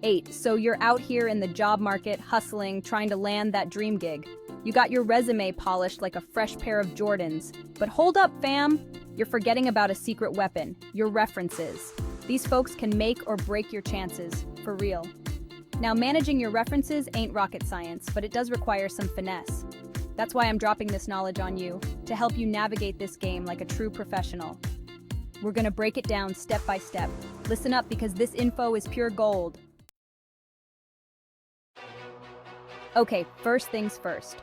8. So you're out here in the job market, hustling, trying to land that dream gig. You got your resume polished like a fresh pair of Jordans. But hold up, fam! You're forgetting about a secret weapon, your references. These folks can make or break your chances, for real. Now, managing your references ain't rocket science, but it does require some finesse. That's why I'm dropping this knowledge on you, to help you navigate this game like a true professional. We're gonna break it down step by step. Listen up, because this info is pure gold. Okay, first things first.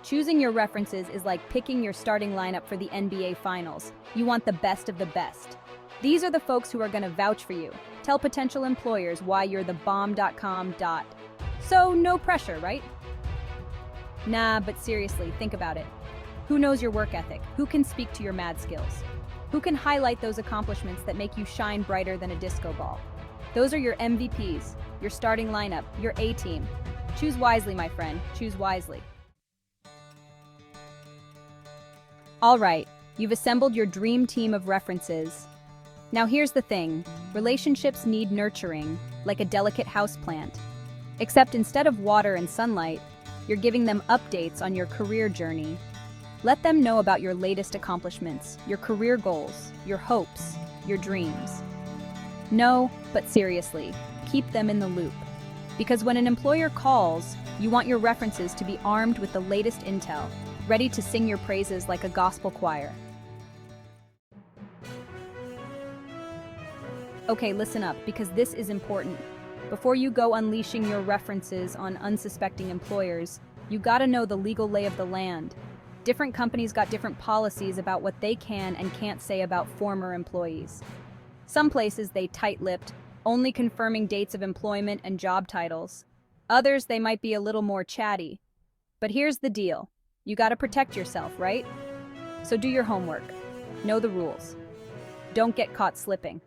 Choosing your references is like picking your starting lineup for the NBA Finals. You want the best of the best. These are the folks who are gonna vouch for you. Tell potential employers why you're the bomb.com. So no pressure, right? Nah, but seriously, think about it. Who knows your work ethic? Who can speak to your mad skills? Who can highlight those accomplishments that make you shine brighter than a disco ball? Those are your MVPs, your starting lineup, your A-team. Choose wisely, my friend. Choose wisely. All right, you've assembled your dream team of references. Now here's the thing. Relationships need nurturing, like a delicate houseplant. Except instead of water and sunlight, you're giving them updates on your career journey. Let them know about your latest accomplishments, your career goals, your hopes, your dreams. No, but seriously, keep them in the loop. Because when an employer calls, you want your references to be armed with the latest intel, ready to sing your praises like a gospel choir. Okay, listen up, because this is important. Before you go unleashing your references on unsuspecting employers, you gotta know the legal lay of the land. Different companies got different policies about what they can and can't say about former employees. Some places they tight-lipped, only confirming dates of employment and job titles. Others, they might be a little more chatty. But here's the deal. You gotta protect yourself, right? So do your homework. Know the rules. Don't get caught slipping.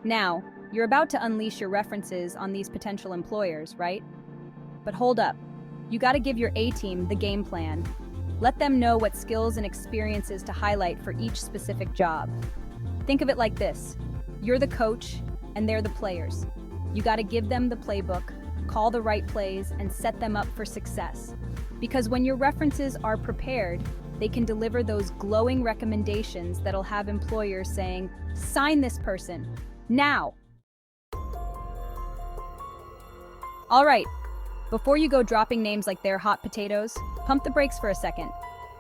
Now, you're about to unleash your references on these potential employers, right? But hold up. You gotta give your A-team the game plan. Let them know what skills and experiences to highlight for each specific job. Think of it like this. You're the coach, and they're the players. You gotta give them the playbook, call the right plays, and set them up for success. Because when your references are prepared, they can deliver those glowing recommendations that'll have employers saying, "Sign this person, now!" All right, before you go dropping names like they're hot potatoes, pump the brakes for a second.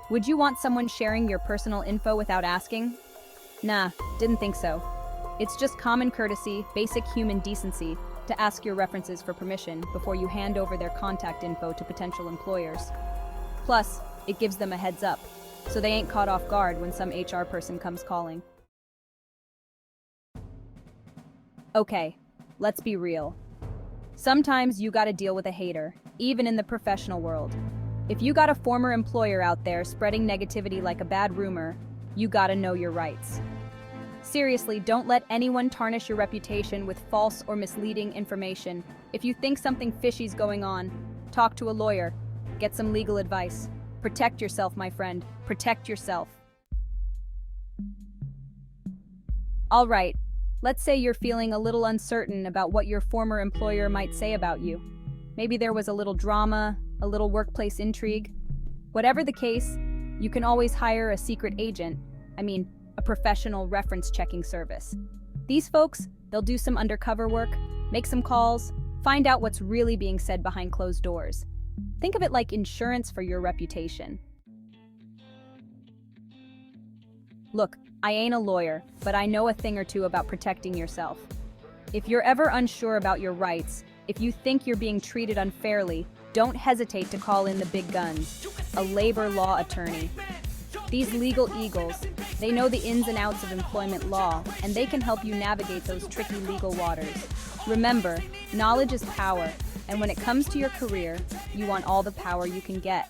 Would you want someone sharing your personal info without asking? Nah, didn't think so. It's just common courtesy, basic human decency, to ask your references for permission before you hand over their contact info to potential employers. Plus, it gives them a heads up, so they ain't caught off guard when some HR person comes calling. Okay, let's be real. Sometimes you gotta deal with a hater, even in the professional world. If you got a former employer out there spreading negativity like a bad rumor, you gotta know your rights. Seriously, don't let anyone tarnish your reputation with false or misleading information. If you think something fishy's going on, talk to a lawyer. Get some legal advice. Protect yourself, my friend. Protect yourself. All right, let's say you're feeling a little uncertain about what your former employer might say about you. Maybe there was a little drama, a little workplace intrigue. Whatever the case, you can always hire a secret agent. A professional reference checking service. These folks, they'll do some undercover work, make some calls, find out what's really being said behind closed doors. Think of it like insurance for your reputation. Look, I ain't a lawyer, but I know a thing or two about protecting yourself. If you're ever unsure about your rights, if you think you're being treated unfairly, don't hesitate to call in the big guns, a labor law attorney. These legal eagles, they know the ins and outs of employment law, and they can help you navigate those tricky legal waters. Remember, knowledge is power, and when it comes to your career, you want all the power you can get.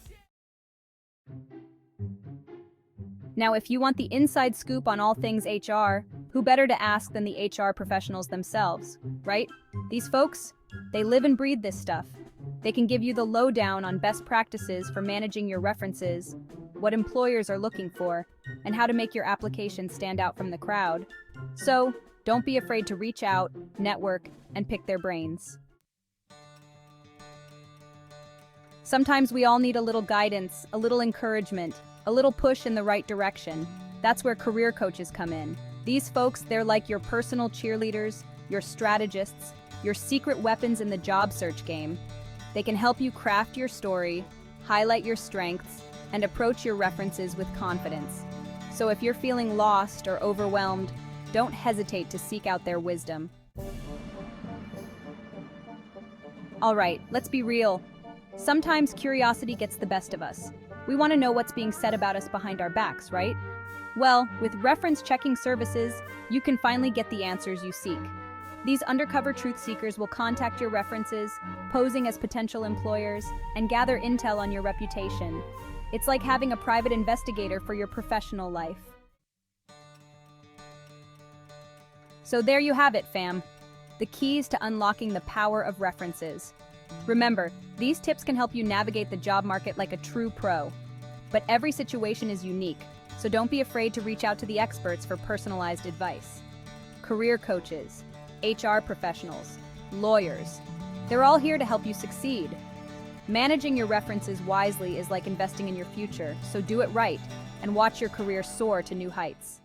Now, if you want the inside scoop on all things HR, who better to ask than the HR professionals themselves, right? These folks, they live and breathe this stuff. They can give you the lowdown on best practices for managing your references, what employers are looking for, and how to make your application stand out from the crowd. So, Don't be afraid to reach out, network, and pick their brains. Sometimes we all need a little guidance, a little encouragement, a little push in the right direction. That's where career coaches come in. These folks, they're like your personal cheerleaders, your strategists, your secret weapons in the job search game. They can help you craft your story, highlight your strengths, and approach your references with confidence. So if you're feeling lost or overwhelmed, don't hesitate to seek out their wisdom. All right, let's be real. Sometimes curiosity gets the best of us. We want to know what's being said about us behind our backs, right? Well, with reference checking services, you can finally get the answers you seek. These undercover truth seekers will contact your references, posing as potential employers, and gather intel on your reputation. It's like having a private investigator for your professional life. So there you have it, fam. The keys to unlocking the power of references. Remember, these tips can help you navigate the job market like a true pro. But every situation is unique, so don't be afraid to reach out to the experts for personalized advice. Career coaches, HR professionals, lawyers, they're all here to help you succeed. Managing your references wisely is like investing in your future, so do it right and watch your career soar to new heights.